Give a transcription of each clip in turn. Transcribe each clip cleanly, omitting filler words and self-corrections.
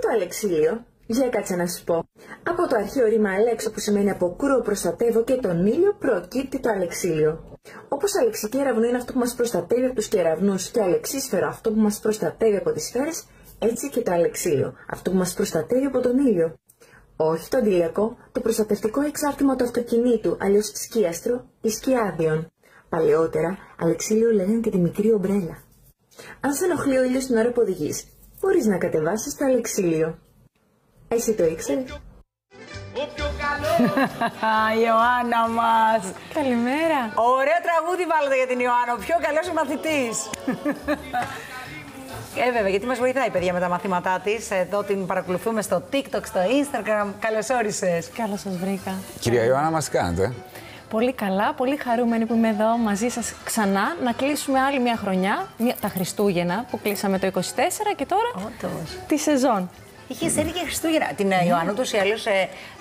το αλεξίλιο? Για κάτσε να σου πω. Από το αρχαίο ρήμα αλέξο που σημαίνει αποκρούω, προστατεύω και τον ήλιο προκύπτει το αλεξίλιο. Όπως αλεξικέραυνο είναι αυτό που μας προστατεύει από τους κεραυνούς και αλεξίσφαιρο αυτό που μας προστατεύει από τις σφαίρες, έτσι και το αλεξίλιο, αυτό που μας προστατεύει από τον ήλιο. Όχι το αντιλιακό, το προστατευτικό εξάρτημα του αυτοκινήτου, αλλιώς σκίαστρο ή σκιάδιον. Παλαιότερα, αλεξίλιο λέγανε και τη μικρή ομπρέλα. Αν σε ενοχλεί ο ήλιος την ώρα που οδηγείς, μπορείς να κατεβάσεις το αλεξίλιο. Εσύ το ήξερες? Ιωάννα μας! Καλημέρα! Ωραίο τραγούδι βάλατε για την Ιωάννα, ο πιο καλός μαθητής. Βέβαια, γιατί μας βοηθάει, παιδιά, με τα μαθήματά της. Εδώ την παρακολουθούμε στο TikTok, στο Instagram. Καλώς όρισες. Καλώς σας βρήκα. Κυρία Ιωάννα, μας τι κάνετε? Πολύ καλά, πολύ χαρούμενη που είμαι εδώ μαζί σας ξανά να κλείσουμε άλλη μια χρονιά, τα Χριστούγεννα που κλείσαμε το 24 και τώρα τη σεζόν. Είχες έρθει και Χριστούγεννα. Την Ιωάννα, ούτως ή άλλως,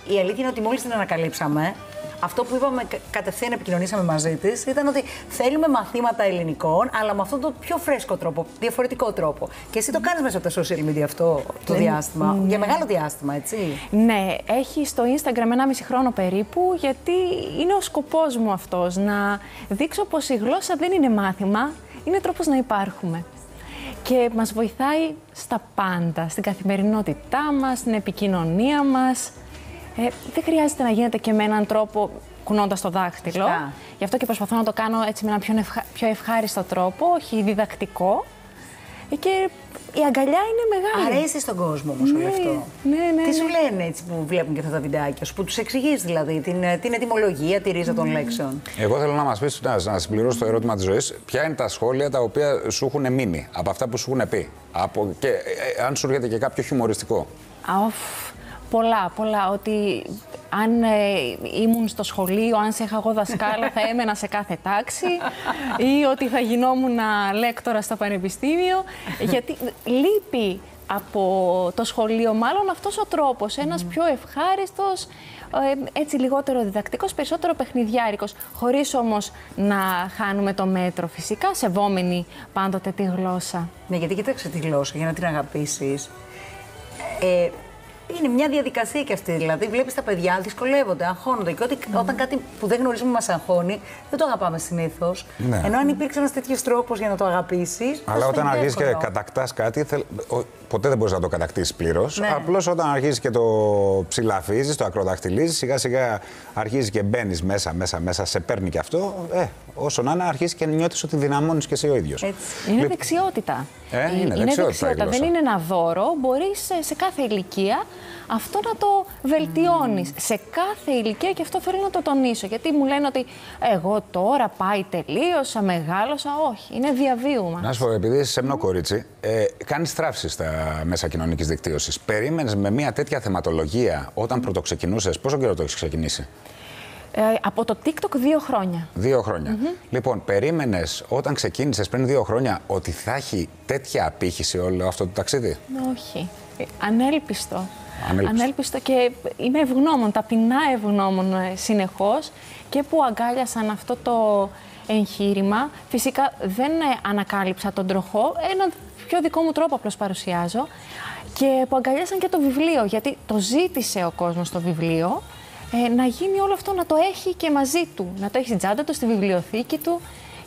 η αλήθεια είναι ότι μόλις την ανακαλύψαμε, αυτό που είπαμε κατευθείαν επικοινωνήσαμε μαζί της, ήταν ότι θέλουμε μαθήματα ελληνικών, αλλά με αυτόν τον πιο φρέσκο τρόπο, διαφορετικό τρόπο. Και εσύ το κάνεις μέσα από τα social media αυτό το διάστημα, για μεγάλο διάστημα, έτσι. Ναι, έχει στο Instagram 1,5 χρόνο περίπου, γιατί είναι ο σκοπός μου αυτός, να δείξω πως η γλώσσα δεν είναι μάθημα, είναι τρόπος να υπάρχουμε. Και μας βοηθάει στα πάντα, στην καθημερινότητά μας, στην επικοινωνία μας. Δεν χρειάζεται να γίνεται και με έναν τρόπο κουνώντας το δάχτυλο. Γι' αυτό και προσπαθώ να το κάνω έτσι με έναν πιο ευχάριστο τρόπο, όχι διδακτικό. Και η αγκαλιά είναι μεγάλη. Αρέσει στον κόσμο όμως όλο αυτό. Ναι. Τι σου λένε έτσι που βλέπουν και αυτά τα βιντεάκια σου, που τους εξηγείς δηλαδή την ετυμολογία, τη ρίζα των λέξεων? Εγώ θέλω να μας πεις, να συμπληρώσω το ερώτημα της ζωής, ποια είναι τα σχόλια τα οποία σου έχουν μείνει από αυτά που σου έχουν πει. Και αν σου έρχεται και κάποιο χιουμοριστικό. Πολλά. Ότι αν ήμουν στο σχολείο, αν σε είχα εγώ δασκάλα, θα έμενα σε κάθε τάξη ή ότι θα γινόμουν λέκτορα στο πανεπιστήμιο. Γιατί λείπει από το σχολείο μάλλον αυτός ο τρόπος, ένας πιο ευχάριστος, έτσι λιγότερο διδακτικός, περισσότερο παιχνιδιάρικος, χωρίς όμως να χάνουμε το μέτρο φυσικά, σεβόμενοι πάντοτε τη γλώσσα. Ναι, γιατί κοίταξε τη γλώσσα για να την αγαπήσεις. Είναι μια διαδικασία και αυτή, δηλαδή βλέπεις τα παιδιά δυσκολεύονται, αγχώνονται και όταν κάτι που δεν γνωρίζουμε μας αγχώνει, δεν το αγαπάμε συνήθως. Ναι. Ενώ αν υπήρξε ένας τέτοιος τρόπος για να το αγαπήσεις. Αλλά όταν αρχίσεις και κατακτάς κάτι, ποτέ δεν μπορείς να το κατακτήσεις πλήρως. Ναι. Απλώς όταν αρχίσεις και το ψηλαφίζεις, το ακροδαχτυλίζεις, σιγά σιγά αρχίζεις και μπαίνεις μέσα, σε παίρνει και αυτό. Όσο να είναι, αρχίσεις και νιώθεις ότι δυναμώνεις και εσύ ο ίδιος. Είναι δεξιότητα. Είναι δεξιότητα. Δεν είναι ένα δώρο. Μπορείς σε κάθε ηλικία αυτό να το βελτιώνεις. Σε κάθε ηλικία, και αυτό θέλω να το τονίσω. Γιατί μου λένε ότι εγώ τώρα πάει, τελείωσα, μεγάλωσα. Όχι, είναι διαβίου μας. Να σου πω, επειδή είσαι σεμνό κορίτσι, κάνεις στράφσεις στα μέσα κοινωνικής δικτύωσης. Περίμενες με μια τέτοια θεματολογία όταν πρωτοξεκινούσες? Πόσο καιρό το έχεις ξεκινήσει? Από το TikTok 2 χρόνια. 2 χρόνια. Λοιπόν, περίμενες όταν ξεκίνησες πριν 2 χρόνια ότι θα έχει τέτοια απήχηση όλο αυτό το ταξίδι? Όχι. Ανέλπιστο και είμαι ευγνώμων, ταπεινά ευγνώμων συνεχώς, και που αγκάλιασαν αυτό το εγχείρημα. Φυσικά δεν ανακάλυψα τον τροχό, έναν πιο δικό μου τρόπο απλώς παρουσιάζω, και που αγκαλιάσαν και το βιβλίο, γιατί το ζήτησε ο κόσμος το βιβλίο, να γίνει όλο αυτό, να το έχει και μαζί του, να το έχει στην τσάντα του, στη βιβλιοθήκη του.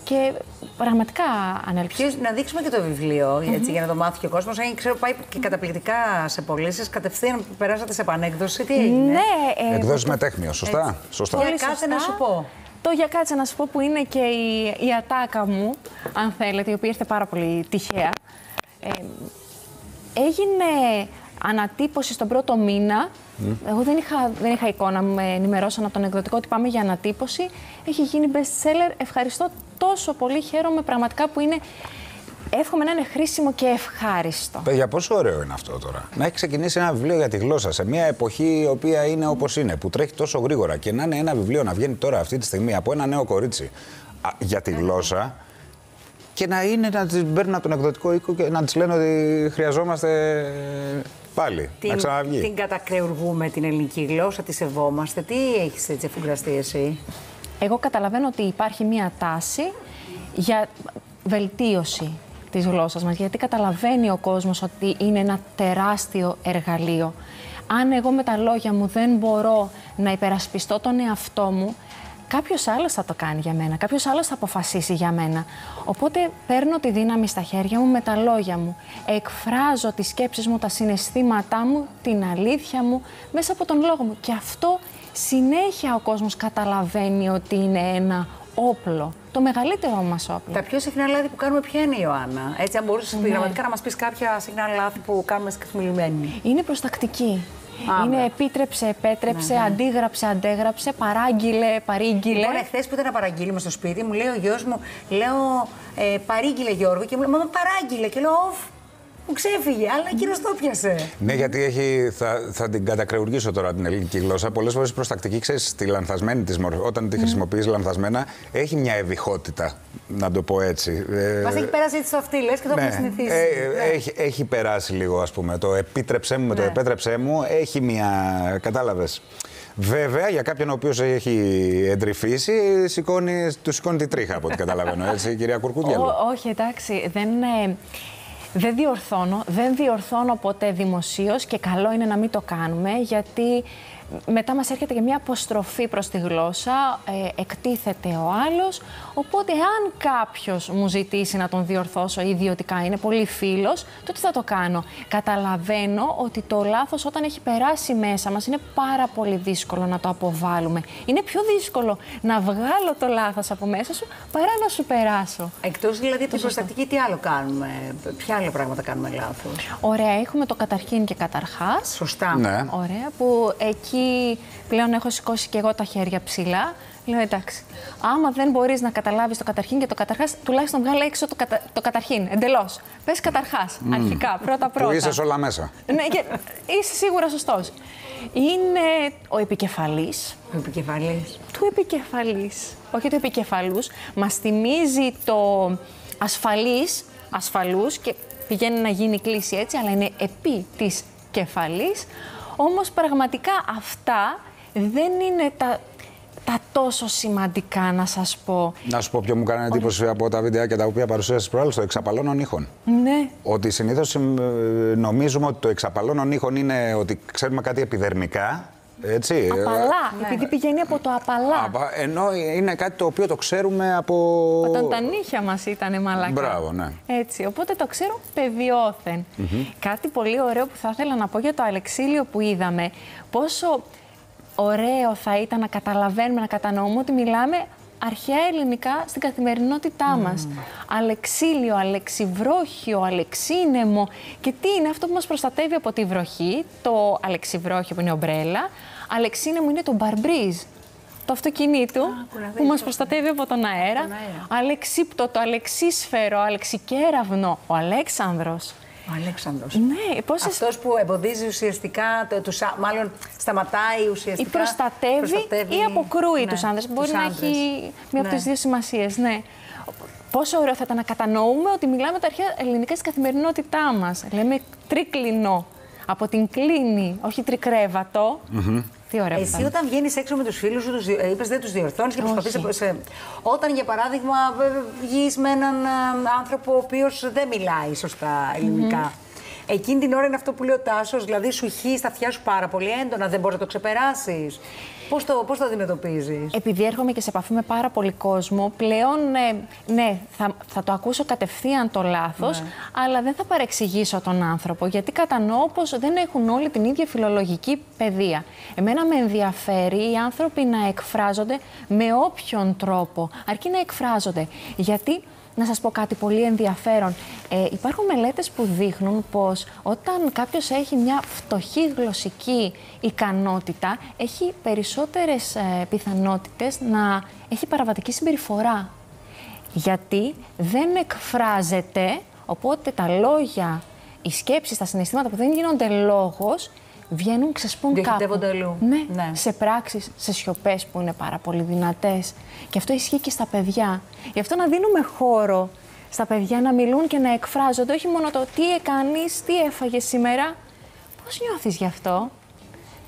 Και πραγματικά ανέλπισε. Να δείξουμε και το βιβλίο, έτσι, για να το μάθει και ο κόσμος. Ξέρω, πάει και καταπληκτικά σε πωλήσεις. Κατευθείαν περάσατε σε επανέκδοση. Τι έγινε? Ναι. Εκδόσεις με τέχνιο, σωστά. Για κάτσε να σου πω. Το για κάτσε να σου πω, που είναι και η ατάκα μου, αν θέλετε, η οποία ήρθε πάρα πολύ τυχαία. Έγινε ανατύπωση στον πρώτο μήνα. Εγώ δεν είχα εικόνα, με ενημερώσαν από τον εκδοτικό ότι πάμε για ανατύπωση. Έχει γίνει best seller. Ευχαριστώ τόσο πολύ. Χαίρομαι πραγματικά που είναι. Εύχομαι να είναι χρήσιμο και ευχάριστο. Παιδιά, πόσο ωραίο είναι αυτό τώρα. Να έχει ξεκινήσει ένα βιβλίο για τη γλώσσα σε μια εποχή η οποία είναι όπως είναι, που τρέχει τόσο γρήγορα, και να είναι ένα βιβλίο να βγαίνει τώρα αυτή τη στιγμή από ένα νέο κορίτσι για τη γλώσσα. Και να είναι να τις παίρνουν από τον εκδοτικό οίκο και να τις λένε ότι χρειαζόμαστε πάλι να ξαναβγεί. Την κατακρεουργούμε την ελληνική γλώσσα, τη σεβόμαστε. Τι έχεις έτσι εφουγκραστεί εσύ? Εγώ καταλαβαίνω ότι υπάρχει μία τάση για βελτίωση. της γλώσσας μας, γιατί καταλαβαίνει ο κόσμος ότι είναι ένα τεράστιο εργαλείο. Αν εγώ με τα λόγια μου δεν μπορώ να υπερασπιστώ τον εαυτό μου, κάποιος άλλος θα το κάνει για μένα, κάποιος άλλος θα αποφασίσει για μένα. Οπότε παίρνω τη δύναμη στα χέρια μου με τα λόγια μου. Εκφράζω τις σκέψεις μου, τα συναισθήματά μου, την αλήθεια μου μέσα από τον λόγο μου. Και αυτό συνέχεια ο κόσμος καταλαβαίνει ότι είναι ένα όπλο. Το μεγαλύτερο μας όπλο. Τα πιο συχνά λάθη που κάνουμε ποια είναι, Ιωάννα? Έτσι, αν μπορούσες επιγραμματικά να μας πεις κάποια συχνά λάθη που κάνουμε καθημερινή. Είναι προστακτική. Είναι επίτρεψε, επέτρεψε, αντίγραψε, αντέγραψε, παράγγειλε, παρήγγειλε. Λοιπόν, εχθές που ήταν να παραγγείλουμε στο σπίτι μου, λέει ο γιος μου, λέω παρήγγειλε Γιώργο, και μου λέει μα παράγγειλε. Και λέω μου ξέφυγε, αλλά εκείνος το πιασε. Ναι, γιατί θα την κατακρεουργήσω τώρα την ελληνική γλώσσα. Πολλές φορές προστακτική, ξέρεις, τη λανθασμένη της μορφή, όταν τη χρησιμοποιείς λανθασμένα, έχει μια ευηχότητα, να το πω έτσι. Μας έχει περάσει έτσι στο αυτή, λες, και το έχουμε συνηθίσει. Έχει περάσει λίγο, ας πούμε. Το επίτρεψέ μου με το επέτρεψέ μου έχει μια. Κατάλαβες. Βέβαια, για κάποιον ο οποίος έχει εντρυφήσει, του σηκώνει τη τρίχα, από ό,τι καταλαβαίνω. Έτσι, κυρία Κουρκούδιαλου. Όχι, εντάξει. Δεν διορθώνω ποτέ δημοσίως και καλό είναι να μην το κάνουμε, γιατί μετά μας έρχεται και μια αποστροφή προς τη γλώσσα, εκτίθεται ο άλλος, οπότε αν κάποιος μου ζητήσει να τον διορθώσω ιδιωτικά, είναι πολύ φίλος, τότε θα το κάνω. Καταλαβαίνω ότι το λάθος όταν έχει περάσει μέσα μας είναι πάρα πολύ δύσκολο να το αποβάλουμε. Είναι πιο δύσκολο να βγάλω το λάθος από μέσα σου παρά να σου περάσω. Εκτός δηλαδή από την προστακτική, τι άλλο κάνουμε, ποια άλλα πράγματα κάνουμε λάθος? Ωραία, έχουμε το καταρχήν και καταρχάς. Σωστά. Ναι. Ωραία, που εκεί πλέον έχω σηκώσει και εγώ τα χέρια ψηλά. Λέω εντάξει, άμα δεν μπορείς να καταλάβεις το καταρχήν και το καταρχάς, τουλάχιστον βγάλε έξω το καταρχήν, εντελώς. Πες καταρχάς, αρχικά, πρώτα-πρώτα. Που είσαι όλα μέσα. Ναι, και είσαι σίγουρα σωστός. Είναι ο επικεφαλής. Ο επικεφαλής. Του επικεφαλής, όχι του επικεφαλούς. Μας θυμίζει το ασφαλούς και πηγαίνει να γίνει κλίση έτσι, αλλά είναι επί της κεφαλής. Όμως πραγματικά αυτά δεν είναι τα τόσο σημαντικά, να σας πω. Να σου πω ποιο μου κάνει εντύπωση από τα βιντεάκια τα οποία παρουσίασες προάλλως, το εξαπαλώνων ήχων. Ναι. Ότι συνήθως νομίζουμε ότι το εξαπαλώνων ήχων είναι ότι ξέρουμε κάτι επιδερμικά. Έτσι. Απαλά, επειδή πηγαίνει από το απαλά. Ενώ είναι κάτι το οποίο το ξέρουμε από. Όταν τα νύχια μας ήτανε μαλακά. Μπράβο, ναι. Έτσι, οπότε το ξέρω πεδιώθεν. Κάτι πολύ ωραίο που θα ήθελα να πω για το Αλεξίλιο που είδαμε, πόσο ωραίο θα ήταν να καταλαβαίνουμε, να κατανοούμε ότι μιλάμε αρχαία ελληνικά στην καθημερινότητά μας. Αλεξίλιο, αλεξιβρόχιο, αλεξίνεμο. Και τι είναι αυτό που μας προστατεύει από τη βροχή? Το αλεξιβρόχιο που είναι ομπρέλα. Αλεξίνεμο είναι το μπαρμπρίζ, το αυτοκινήτου που μας προστατεύει από τον αέρα. Αλεξίπτωτο, αλεξίσφαιρο, αλεξικέραυνο, ο Αλέξανδρος. Ο Αλέξανδρος. Ναι, αυτός που εμποδίζει ουσιαστικά, μάλλον σταματάει ουσιαστικά. Ή προστατεύει ή αποκρούει τους άνδρες. Μπορεί να έχει μία από τις δύο σημασίες, ναι. Πόσο ωραίο θα ήταν να κατανοούμε ότι μιλάμε τα αρχαία ελληνικά στην καθημερινότητά μας. Λέμε τρικλινό, από την κλίνη, όχι τρικρέβατο. Τι ωραία. Εσύ όταν βγαίνεις έξω με τους φίλους σου, είπες δεν τους διορθώνεις και προσπαθείς. Όταν για παράδειγμα βγεις με έναν άνθρωπο ο οποίος δεν μιλάει σωστά ελληνικά. Εκείνη την ώρα είναι αυτό που λέει ο Τάσος, δηλαδή σου χύει στα αυτιά σου πάρα πολύ έντονα, δεν μπορείς να το ξεπεράσεις. Πώς το αντιμετωπίζεις? Επειδή έρχομαι και σε επαφή με πάρα πολύ κόσμο, πλέον ναι, θα το ακούσω κατευθείαν το λάθος, αλλά δεν θα παρεξηγήσω τον άνθρωπο, γιατί κατανοώ πως δεν έχουν όλοι την ίδια φιλολογική παιδεία. Εμένα με ενδιαφέρει οι άνθρωποι να εκφράζονται με όποιον τρόπο, αρκεί να εκφράζονται. Γιατί, να σας πω κάτι πολύ ενδιαφέρον, υπάρχουν μελέτες που δείχνουν πως όταν κάποιος έχει μια φτωχή γλωσσική ικανότητα, έχει περισσότερες πιθανότητες να έχει παραβατική συμπεριφορά. Γιατί δεν εκφράζεται, οπότε τα λόγια, οι σκέψεις, τα συναισθήματα που δεν γίνονται λόγος, βγαίνουν, ξεσπούν κάπου. Αλλού. Ναι, σε πράξεις, σε σιωπές που είναι πάρα πολύ δυνατές. Και αυτό ισχύει και στα παιδιά. Γι' αυτό να δίνουμε χώρο στα παιδιά να μιλούν και να εκφράζονται, όχι μόνο το τι έκανες, τι έφαγες σήμερα, πώς νιώθεις γι' αυτό,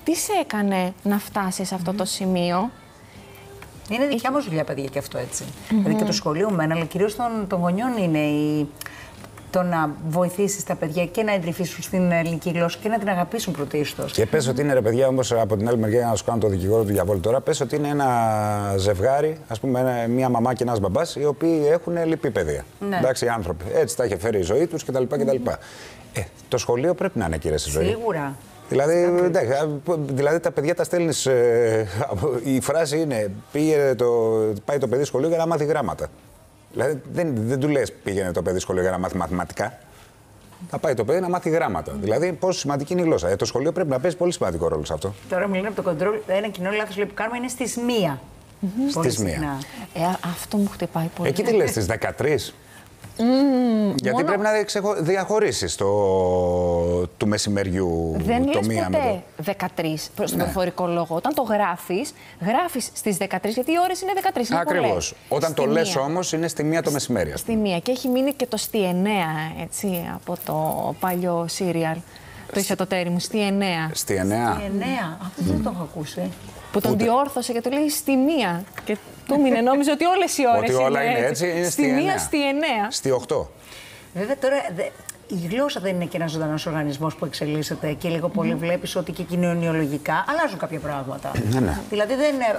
τι σε έκανε να φτάσεις σε αυτό το σημείο. Είναι δικιά μας δουλειά, παιδιά, και αυτό έτσι. Δηλαδή και το σχολείο μένα, αλλά κυρίως των γονιών είναι το να βοηθήσεις τα παιδιά και να εντρυφήσουν στην ελληνική γλώσσα και να την αγαπήσουν πρωτίστως. Και πες ότι είναι, ρε παιδιά, όμως από την άλλη μεριά, για να σου κάνω το δικηγόρο του διαβόλου τώρα, πες ότι είναι ένα ζευγάρι, ας πούμε, μια μαμά και ένας μπαμπάς, οι οποίοι έχουν λυπή παιδεία. Ναι. Εντάξει, οι άνθρωποι. Έτσι τα έχει φέρει η ζωή τους κτλ. Το σχολείο πρέπει να είναι, κύριε, στη ζωή. Σίγουρα. Δηλαδή τα παιδιά τα στέλνεις. Η φράση είναι πάει το παιδί σχολείο για να μάθει γράμματα. Δηλαδή δεν του λες πήγαινε το παιδί σχολείο για να μάθει μαθηματικά. Θα πάει το παιδί να μάθει γράμματα. Δηλαδή πόσο σημαντική είναι η γλώσσα. Το σχολείο πρέπει να παίζει πολύ σημαντικό ρόλο σε αυτό. Τώρα μιλάμε από το κοντρόλ. Ένα κοινό λάθος που κάνουμε είναι στις 1. Στις 1. Αυτό μου χτυπάει πολύ. Εκεί τι λες, στις 13. Γιατί πρέπει να διαχωρίσεις του μεσημεριού δεν το λες μία ποτέ 13 προς τον προφορικό λόγο. Όταν το γράφεις στις 13, γιατί οι ώρες είναι 13. Ακριβώς. Όταν το λες όμως είναι στη 1 το μεσημέρι. Στη 1 και έχει μείνει και το στη 9, έτσι, από το παλιό σύριαλ. Το είσαι το τέρι μου, στη 9. Στη 9. Αυτό δεν το έχω ακούσει. Που τον διόρθωσε και του λέει στη 1. Και του μείνε, νόμιζε ότι όλες οι ώρες ότι όλα είναι έτσι. Είναι στη 1, στη 9. Στη 8. Βέβαια τώρα η γλώσσα δεν είναι και ένας ζωντανός οργανισμός που εξελίσσεται και λίγο πολύ βλέπεις ότι και κοινωνιολογικά αλλάζουν κάποια πράγματα. Δηλαδή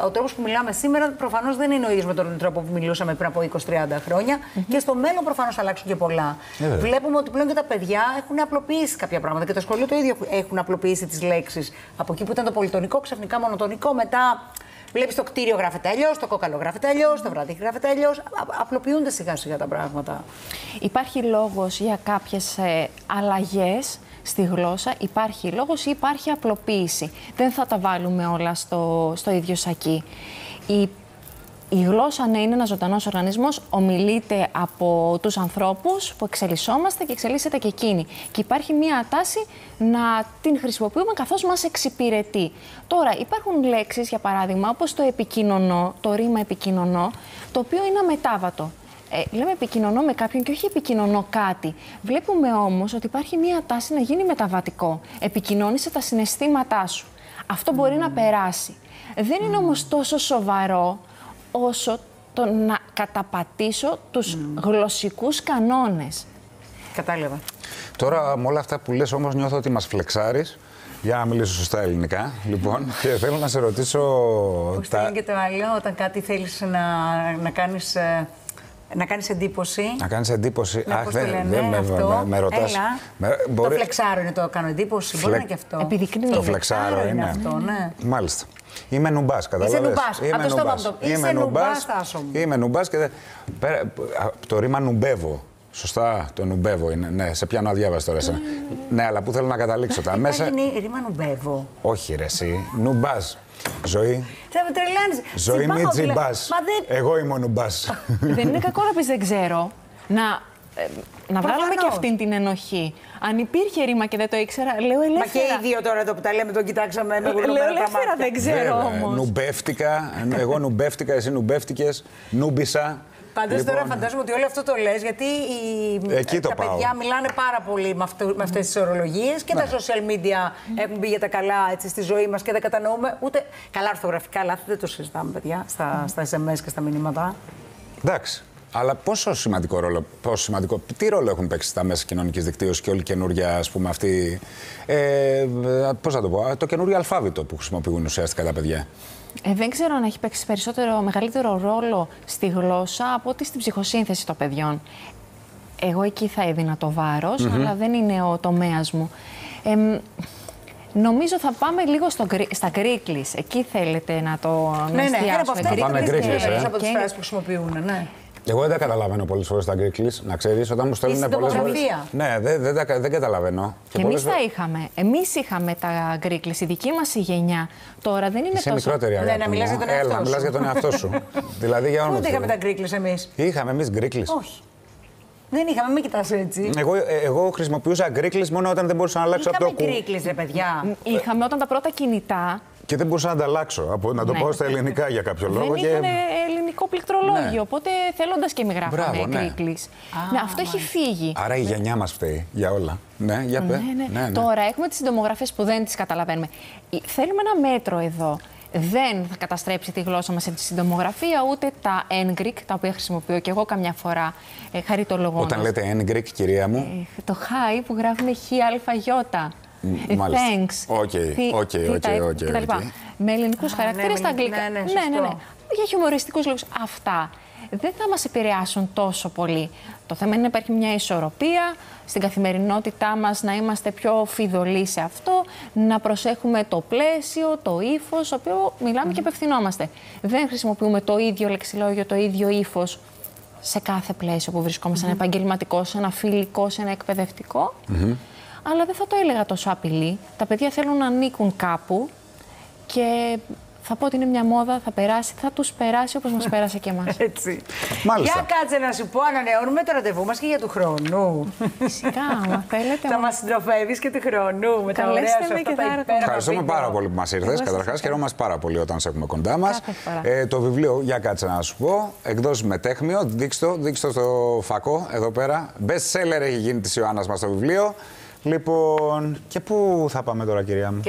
ο τρόπος που μιλάμε σήμερα προφανώς δεν είναι ο ίδιος με τον τρόπο που μιλούσαμε πριν από 20-30 χρόνια και στο μέλλον προφανώς θα αλλάξουν και πολλά. Βλέπουμε ότι πλέον και τα παιδιά έχουν απλοποιήσει κάποια πράγματα και το σχολείο το ίδιο έχουν απλοποιήσει τις λέξεις. Από εκεί που ήταν το πολυτονικό, ξαφνικά μονοτονικό, μετά. Βλέπεις το κτίριο γράφεται αλλιώς, το κόκαλο γράφεται αλλιώς, το βράδυ γράφεται αλλιώς. Απλοποιούνται σιγά σιγά τα πράγματα. Υπάρχει λόγος για κάποιες αλλαγές στη γλώσσα, υπάρχει λόγος ή υπάρχει απλοποίηση. Δεν θα τα βάλουμε όλα στο ίδιο σακί. Η γλώσσα, ναι, είναι ένας ζωντανός οργανισμός, ομιλείται από τους ανθρώπους που εξελισσόμαστε και εξελίσσεται και εκείνη. Και υπάρχει μία τάση να την χρησιμοποιούμε καθώς μας εξυπηρετεί. Τώρα, υπάρχουν λέξεις, για παράδειγμα, όπως το επικοινωνώ, το ρήμα επικοινωνώ, το οποίο είναι αμετάβατο. Λέμε επικοινωνώ με κάποιον και όχι επικοινωνώ κάτι. Βλέπουμε όμως ότι υπάρχει μία τάση να γίνει μεταβατικό. Επικοινώνησε τα συναισθήματά σου. Αυτό μπορεί να περάσει. Δεν είναι όμως τόσο σοβαρό όσο το να καταπατήσω τους γλωσσικούς κανόνες. Κατάλαβα. Τώρα με όλα αυτά που λες όμως νιώθω ότι μας φλεξάρεις. Για να μιλήσω σωστά ελληνικά, λοιπόν, και θέλω να σε ρωτήσω... Πώς το λένε και το άλλο, όταν κάτι θέλεις να κάνεις εντύπωση. Να κάνεις εντύπωση. Αχ, δεν με ρωτάς. Το φλεξάρο είναι το κάνω εντύπωση, μπορεί να είναι και αυτό. Επιδεικνύει. Το φλεξάρο είναι αυτό, ναι. Μάλιστα. Είμαι νουμπάς, καταλαβαίνεις. Είσαι νουμπάς, από το στόμα μου. Είσαι νουμπάς, Τάσο μου. Είμαι νουμπάς και το ρήμα νουμπεύω. Σωστά, το νουμπεύω είναι. Ναι, σε πιάνω αδιάβαση τώρα. Ναι, αλλά πού θέλω να καταλήξω. Τα μέσα. Είναι ρήμα νουμπεύω. Όχι, ρε, εσύ. Νουμπάς. Ζωή. Θα με τρελάνεις. Ζωή μη τζιμπάς. Εγώ είμαι ο νουμπάς. Δεν είναι κακό να πεις δεν ξέρω. Να βγάλουμε και αυτήν την ενοχή. Αν υπήρχε ρήμα και δεν το ήξερα, λέω ελεύθερα. Μα και οι δύο τώρα εδώ που τα λέμε, τον κοιτάξαμε με γουρνούμενα λέω ελεύθερα, δεν ξέρω όμως. Νουμπεύτηκα, εγώ νουμπεύτηκα, εσύ νουμπεύτηκες, νούμπισα. Πάντως λοιπόν, τώρα φαντάζομαι ότι όλο αυτό το λες, γιατί τα παιδιά μιλάνε πάρα πολύ με αυτές τις ορολογίες και τα social media έχουν μπει για τα καλά έτσι, στη ζωή μας και δεν κατανοούμε ούτε καλά ορθογραφικά λάθη, δεν το συζητάμε παιδιά στα SMS και στα μηνύματα. Εντάξει. Αλλά τι ρόλο έχουν παίξει στα μέσα κοινωνικής δικτύωσης και όλη η καινούργια, ας πούμε, αυτή. Πώς να το πω, το καινούργιο αλφάβητο που χρησιμοποιούν ουσιαστικά τα παιδιά. Δεν ξέρω αν έχει παίξει μεγαλύτερο ρόλο στη γλώσσα από ότι στην ψυχοσύνθεση των παιδιών. Εγώ εκεί θα έδινα το βάρος, αλλά δεν είναι ο τομέας μου. Νομίζω θα πάμε λίγο στα γκρίκλις. Εκεί θέλετε να το εστιάσουμε. Ναι, πάμε γκρίκλις, από τις φράσεις που χρησιμοποιούν, ναι. Εγώ δεν καταλαβαίνω πολλές φορές τα γκρίκλις, να ξέρεις, όταν μου στέλνουν πολλές φορές. Ναι, δεν καταλαβαίνω. Και εμείς τα είχαμε. Εμείς είχαμε τα γκρίκλις, η δική μας η γενιά. Τώρα δεν είναι τόσο. Είσαι μικρότερη, αγάπη. Ναι, να μιλάς για τον εαυτό σου. Έλα, μιλάς για τον εαυτό σου. Δηλαδή, για όνομα. Πότε είχαμε τα γκρίκλις εμείς. Είχαμε εμείς γκρίκλις. Όχι. Δεν είχαμε, μην κοιτάς έτσι. Εγώ χρησιμοποιούσα γκρίκλις μόνο όταν δεν μπορούσα να αλλάξω από το Είχαμε γκρίκλις, ρε παιδιά. Είχαμε όταν τα πρώτα κινητά. Και δεν μπορούσα να τα αλλάξω, να το πω στα ελληνικά για κάποιο λόγο. Δεν είχαν ελληνικό πληκτρολόγιο, οπότε θέλοντας και μη γράφαμε γκρίκλις. Ναι, αυτό έχει φύγει. Άρα η γενιά μας φταίει για όλα. Ναι, για πέ. Ναι. Τώρα έχουμε τις συντομογραφίες που δεν τις καταλαβαίνουμε. Θέλουμε ένα μέτρο εδώ. δεν θα καταστρέψει τη γλώσσα μας σε τη συντομογραφία, ούτε τα N-Greek, τα οποία χρησιμοποιώ και εγώ καμιά φορά χαριτολογώντας. Όταν λέτε N-Greek, κυρία μου. Το hi που γράφουμε χ-α-ι. Thanks. Οκ. Με ελληνικούς χαρακτήρες στα αγγλικά. Ναι. Για χιουμοριστικούς λόγους. Αυτά δεν θα μας επηρεάσουν τόσο πολύ. Το θέμα είναι να υπάρχει μια ισορροπία στην καθημερινότητά μας, να είμαστε πιο φιδωλοί σε αυτό, να προσέχουμε το πλαίσιο, το ύφος, το οποίο μιλάμε και απευθυνόμαστε. Δεν χρησιμοποιούμε το ίδιο λεξιλόγιο, το ίδιο ύφος σε κάθε πλαίσιο που βρισκόμαστε, σε ένα επαγγελματικό, σε ένα φιλικό, σε ένα εκπαιδευτικό. Αλλά δεν θα το έλεγα τόσο απειλή. Τα παιδιά θέλουν να ανήκουν κάπου και θα πω ότι είναι μια μόδα, θα περάσει, θα τους περάσει όπως μας πέρασε και εμάς. Έτσι. Μάλιστα. Για κάτσε να σου πω, ανανεώνουμε το ραντεβού μας και για του χρόνου. Φυσικά, άμα θέλετε. Θα μας συντροφεύεις και του χρόνου με τα ωραία σου αυτά τα υπέροχα. Ευχαριστούμε πάρα πολύ που μας ήρθες. Καταρχάς, χαιρόμαστε πάρα πολύ όταν σε έχουμε κοντά μας. Το βιβλίο, για κάτσε να σου πω, εκδόσεις Μετέχμιο. Δείξτε το στο φακό εδώ πέρα. Best seller έχει γίνει της Ιωάννας μας το βιβλίο. Λοιπόν, και πού θα πάμε τώρα, κυρία μου?